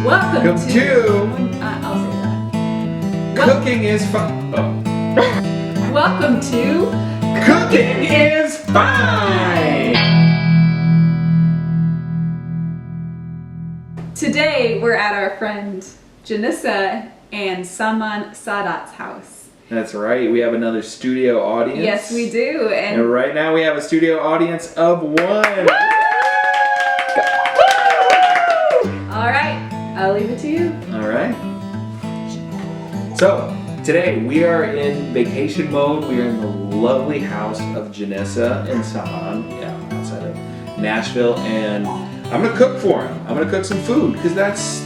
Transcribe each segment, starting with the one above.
Welcome to I'll say that. Cooking is Fun. Oh. Welcome to Cooking is Fine. Today we're at our friend Jenissa and Saman Saadat's house. That's right. We have another studio audience. Yes, we do. And right now we have a studio audience of one. All right, I'll leave it to you. All right. So today we are in vacation mode. We are in the lovely house of Jenissa and Saman, outside of Nashville, and I'm gonna cook for them. I'm gonna cook some food because that's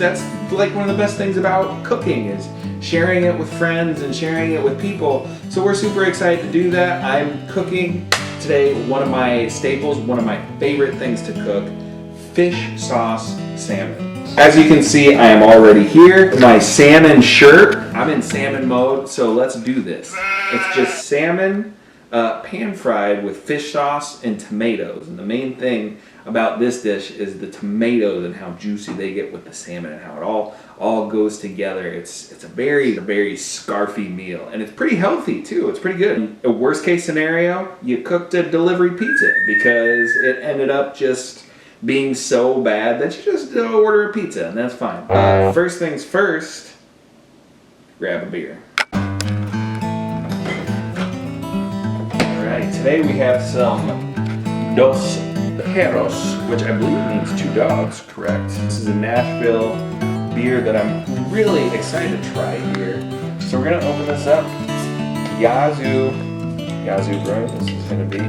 like one of the best things about cooking is sharing it with friends and sharing it with people. So we're super excited to do that. I'm cooking today one of my staples, one of my favorite things to cook, fish sauce salmon. As you can see, I am already here. My salmon shirt. I'm in salmon mode, so let's do this. It's just salmon pan fried with fish sauce and tomatoes. And the main thing about this dish is the tomatoes and how juicy they get with the salmon and how it all goes together. It's a very scarfy meal, and it's pretty healthy too. It's pretty good. A worst case scenario, you cooked a delivery pizza because it ended up just being so bad that you just order a pizza, and that's fine. First things first, grab a beer. Alright, today we have some Dos Perros, which I believe means two dogs, correct? This is a Nashville beer that I'm really excited to try here. So we're gonna open this up. Yazoo bro, this is gonna be.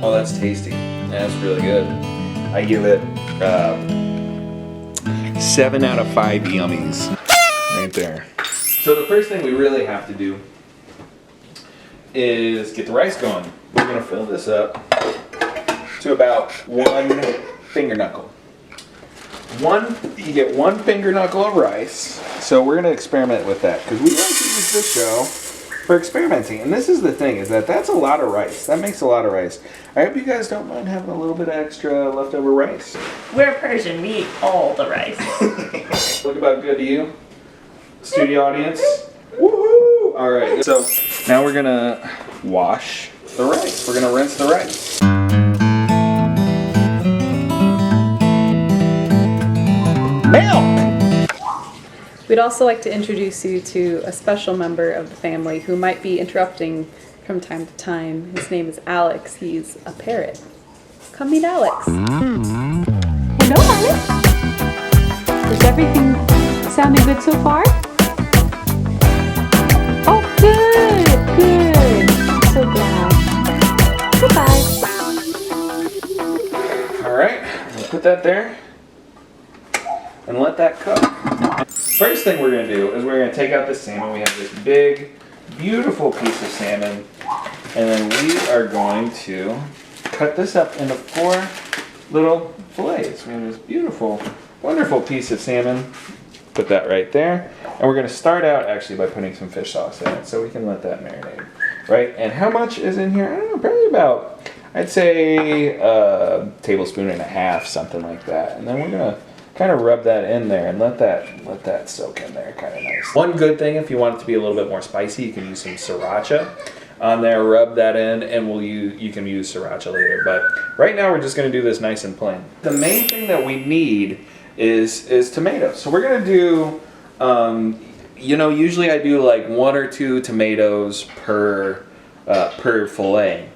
Oh, that's tasty. That's really good. I give it 7 out of 5 yummies. Right there. So the first thing we really have to do is get the rice going. We're gonna fill this up to about 1 finger knuckle. You get 1 finger knuckle of rice. So we're gonna experiment with that because we like to use this show for experimenting. And this is the thing, is that's a lot of rice. That makes a lot of rice. I hope you guys don't mind having a little bit of extra leftover rice. We're Persian, we eat all the rice. Look about good to you, studio audience. Woohoo! All right, so now we're gonna wash the rice. We're gonna rinse the rice. Milk! We'd also like to introduce you to a special member of the family who might be interrupting from time to time. His name is Alex. He's a parrot. Come meet Alex. Hello, Alex. Is everything sounding good so far? Oh, good. I'm so glad. Goodbye. All right, we'll put that there and let that cook. First thing we're gonna do is we're gonna take out the salmon. We have this big, beautiful piece of salmon, and then we are going to cut this up into 4 little fillets. We have this beautiful, wonderful piece of salmon. Put that right there. And we're gonna start out actually by putting some fish sauce in it so we can let that marinate, right? And how much is in here? I don't know, probably about, I'd say a tablespoon and a half, something like that. And then we're gonna kind of rub that in there and let that soak in there kind of nice. One good thing, if you want it to be a little bit more spicy, you can use some sriracha on there, rub that in, and you can use sriracha later. But right now we're just gonna do this nice and plain. The main thing that we need is tomatoes. So we're gonna do, usually I do like 1 or 2 tomatoes per fillet.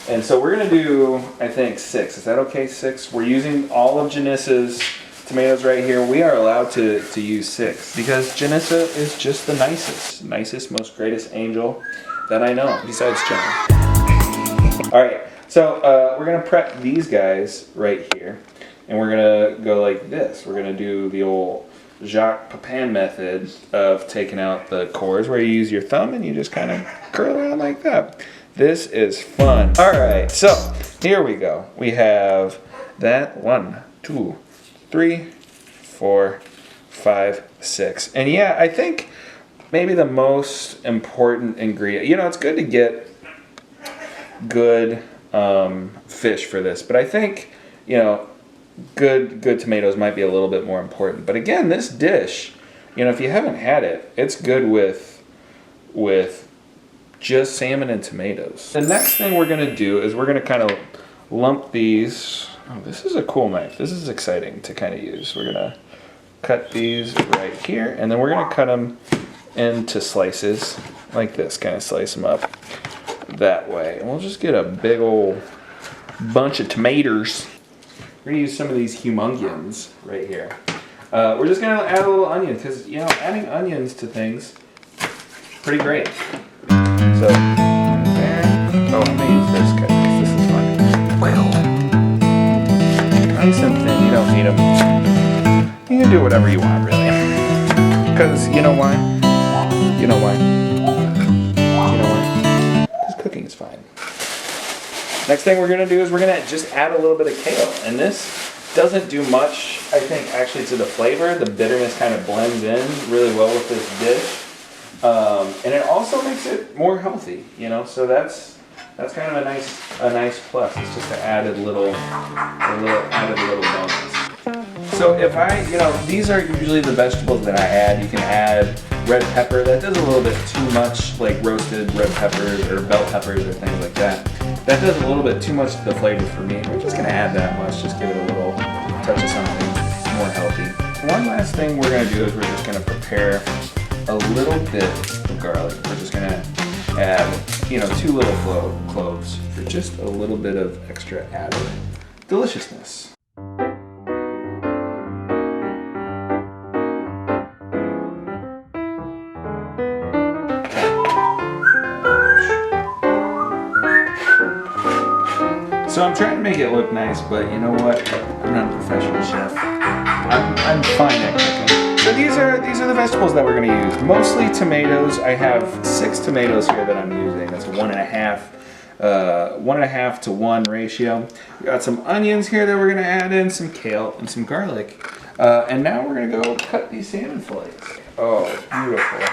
And so we're gonna do, I think 6. Is that okay, 6? We're using all of Jenissa's tomatoes right here. We are allowed to use 6 because Jenissa is just the nicest, most greatest angel that I know, besides John. All right, so we're gonna prep these guys right here, and we're gonna go like this. We're gonna do the old Jacques Pepin method of taking out the cores, where you use your thumb and you just kind of curl around like that. This is fun. All right, so here we go. We have that 1, 2, 3, 4, 5, 6. And yeah, I think maybe the most important ingredient, it's good to get good fish for this, but I think, good tomatoes might be a little bit more important. But again, this dish, if you haven't had it, it's good with just salmon and tomatoes. The next thing we're gonna do is we're gonna kind of lump these. Oh, this is a cool knife. This is exciting to kind of use. We're gonna cut these right here, and then we're gonna cut them into slices like this, kind of slice them up that way. And we'll just get a big old bunch of tomatoes. We're gonna use some of these humungians right here. We're just gonna add a little onion, because adding onions to things, pretty great. So, there. Oh, I'm gonna use this because this is fun. Well, nice and thin. You don't need them. You can do whatever you want, really. Because you know why? You know why? You know why? Because cooking is fine. Next thing we're gonna do is we're gonna just add a little bit of kale, and this doesn't do much, I think, actually to the flavor. The bitterness kind of blends in really well with this dish. And it also makes it more healthy, so that's kind of a nice plus. It's just an added little bonus. So if these are usually the vegetables that I add. You can add red pepper. That does a little bit too much, like roasted red peppers or bell peppers or things like that. That does a little bit too much to the flavor for me. We're just gonna add that much, just give it a little touch of something more healthy. One last thing we're gonna do is we're just gonna prepare a little bit of garlic. We're just gonna add, 2 little cloves for just a little bit of extra added deliciousness. So I'm trying to make it look nice, but you know what? I'm not a professional chef. I'm fine at cooking. So these are the vegetables that we're gonna use. Mostly tomatoes. I have 6 tomatoes here that I'm using. That's a 1.5 to 1 ratio. We got some onions here that we're gonna add in, some kale and some garlic. And now we're gonna go cut these salmon fillets. Oh, beautiful.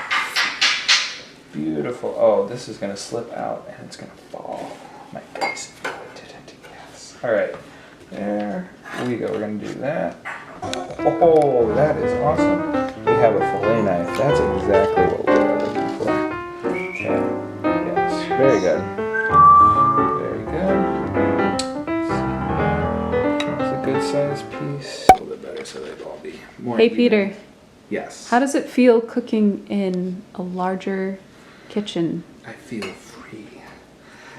Beautiful. Oh, this is gonna slip out and it's gonna fall. My face. Yes. All right. There we go. We're gonna do that. Oh, that is awesome. We have a fillet knife. That's exactly what we were looking for. Okay. Yes. Very good. Very good. It's a good sized piece. A little bit better so they'd all be more Hey, even. Peter. Yes. How does it feel cooking in a larger kitchen? I feel free.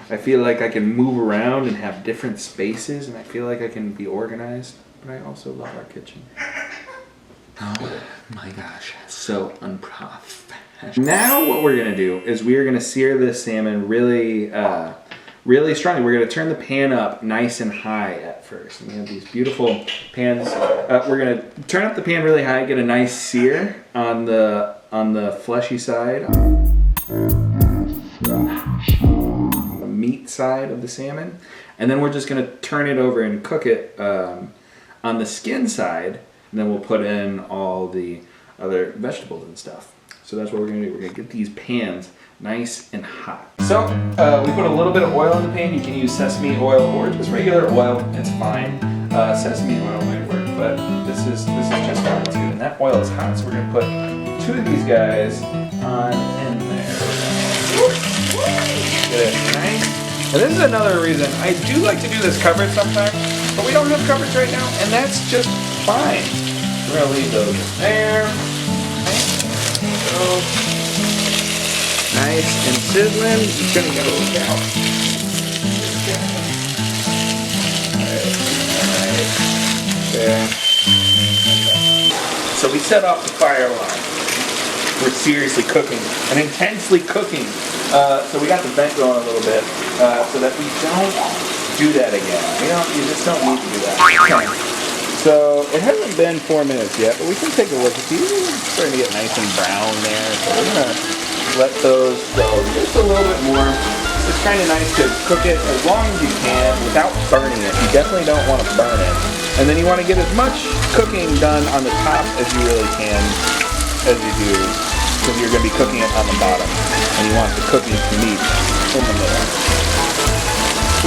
I feel like I can move around and have different spaces, and I feel like I can be organized. But I also love our kitchen. Oh my gosh, so unprofessional. Now what we're gonna do is we are gonna sear this salmon really strongly. We're gonna turn the pan up nice and high at first. And we have these beautiful pans. We're gonna turn up the pan really high, get a nice sear on the fleshy side, the meat side of the salmon, and then we're just gonna turn it over and cook it on the skin side, and then we'll put in all the other vegetables and stuff. So that's what we're gonna do. We're gonna get these pans nice and hot. So we put a little bit of oil in the pan. You can use sesame oil or just regular oil. It's fine. Sesame oil might work, but this is just fine too. And that oil is hot, so we're gonna put 2 of these guys on in there. Get it nice. And this is another reason I do like to do this covered sometimes. But we don't have coverage right now, and that's just fine. We're gonna leave those there. So, nice and sizzling. It's gonna go down. Alright. There. So we set off the fire alarm. We're seriously cooking, and intensely cooking. So we got the vent going a little bit, so that we don't do that again. You just don't need to do that. Okay. So it hasn't been 4 minutes yet, but we can take a look. These are starting to get nice and brown there. So we're gonna let those go just a little bit more. It's kind of nice to cook it as long as you can without burning it. You definitely don't want to burn it. And then you want to get as much cooking done on the top as you really can as you do, because you're going to be cooking it on the bottom. And you want the cooking to meet in the middle.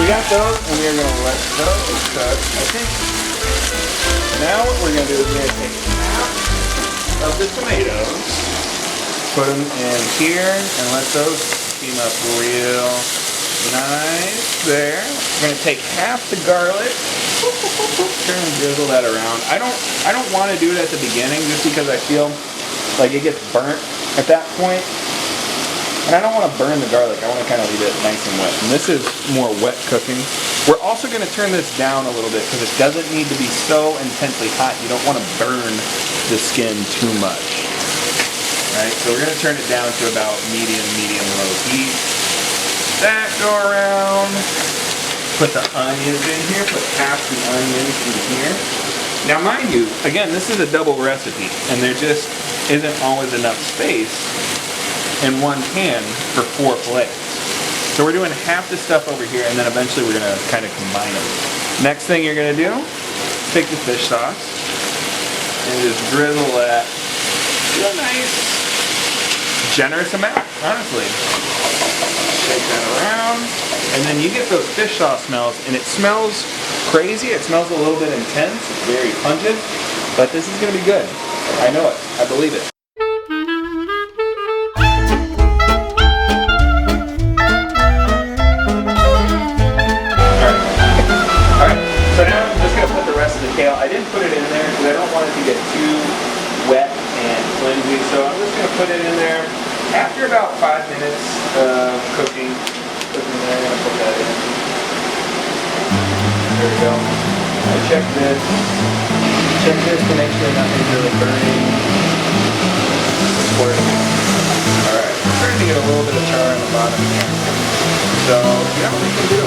We got those, and we are going to let those cook. I think now what we're gonna do is we're gonna take half of the tomatoes, put them in here, and let those steam up real nice there. We're gonna take half the garlic, turn and drizzle that around. I don't want to do it at the beginning just because I feel like it gets burnt at that point. And I don't want to burn the garlic. I want to kind of leave it nice and wet. And this is more wet cooking. We're also going to turn this down a little bit because it doesn't need to be so intensely hot. You don't want to burn the skin too much. Right? So we're going to turn it down to about medium, low heat. That go around. Put the onions in here. Put half the onions in here. Now mind you, again, this is a double recipe. And there just isn't always enough space in one pan for 4 fillets. So we're doing half the stuff over here, and then eventually we're gonna kind of combine them. Next thing you're gonna do, take the fish sauce and just drizzle that real nice, generous amount, honestly. Shake that around, and then you get those fish sauce smells, and it smells crazy. It smells a little bit intense. It's very pungent, but this is gonna be good. I know it. I believe it. I didn't put it in there because I don't want it to get too wet and flimsy, so I'm just going to put it in there. After about 5 minutes of cooking there, I'm going to put that in. There we go. I check this to make sure nothing's really burning. Alright, I'm starting to get a little bit of char on the bottom here. So, you know what we can do?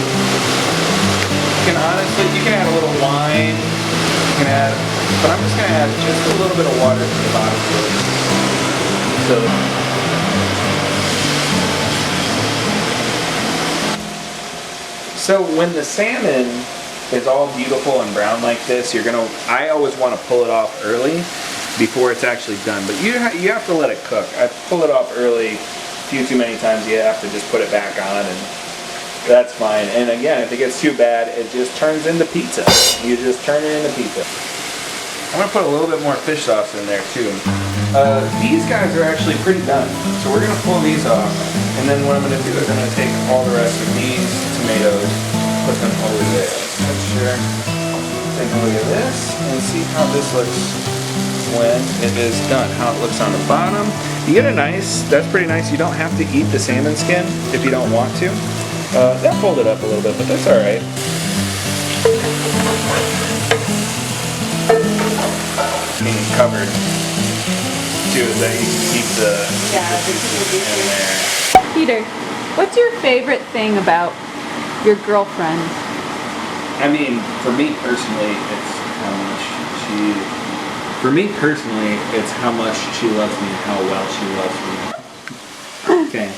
You can add a little wine. But I'm just going to add just a little bit of water to the bottom of it. So when the salmon is all beautiful and brown like this, I always want to pull it off early before it's actually done. But you have to let it cook. I pull it off early a few too many times. You have to just put it back on, and that's fine. And again, if it gets too bad, it just turns into pizza. You just turn it into pizza. I'm going to put a little bit more fish sauce in there too. These guys are actually pretty done. So we're going to pull these off. And then what I'm going to do is I'm going to take all the rest of these tomatoes, put them over there. Let's make sure. Take a look at this and see how this looks when it is done. How it looks on the bottom. You get that's pretty nice. You don't have to eat the salmon skin if you don't want to. That folded up a little bit, but that's alright. Being covered too, is that you can keep the juices in there. Peter, what's your favorite thing about your girlfriend? I mean, for me personally, it's how much she loves me and how well she loves me. Okay.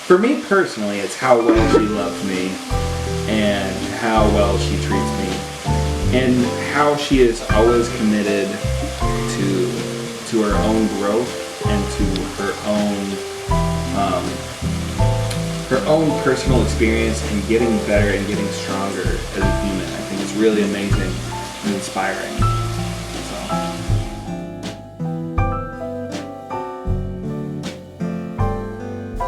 For me personally, it's how well she loves me and how well she treats me and how she is always committed to her own growth and to her own personal experience and getting better and getting stronger as a human. I think it's really amazing and inspiring.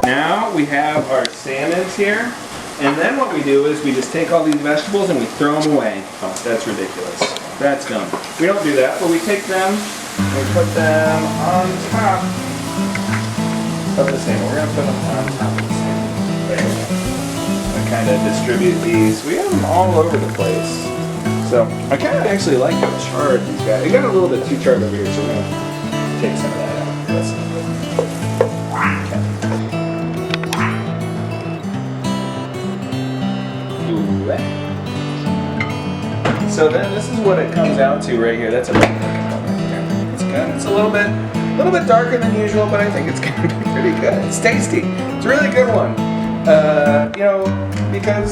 Now we have our salmons here, and then what we do is we just take all these vegetables and we throw them away. Oh, that's ridiculous. That's dumb. We don't do that, but we take them and we put them on top of the salmon. We're going to put them on top of the salmon. There. I kind of distribute these. We have them all over the place. So I kind of actually like how charred these guys. They got a little bit too charred over here, so we're going to take some of that out. So then this is what it comes out to right here. That's a big one right there. It's good. It's a little bit darker than usual, but I think it's gonna be pretty good. It's tasty. It's a really good one. Because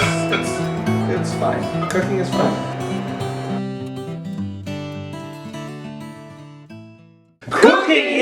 it's fine. Cooking is fun. Cooking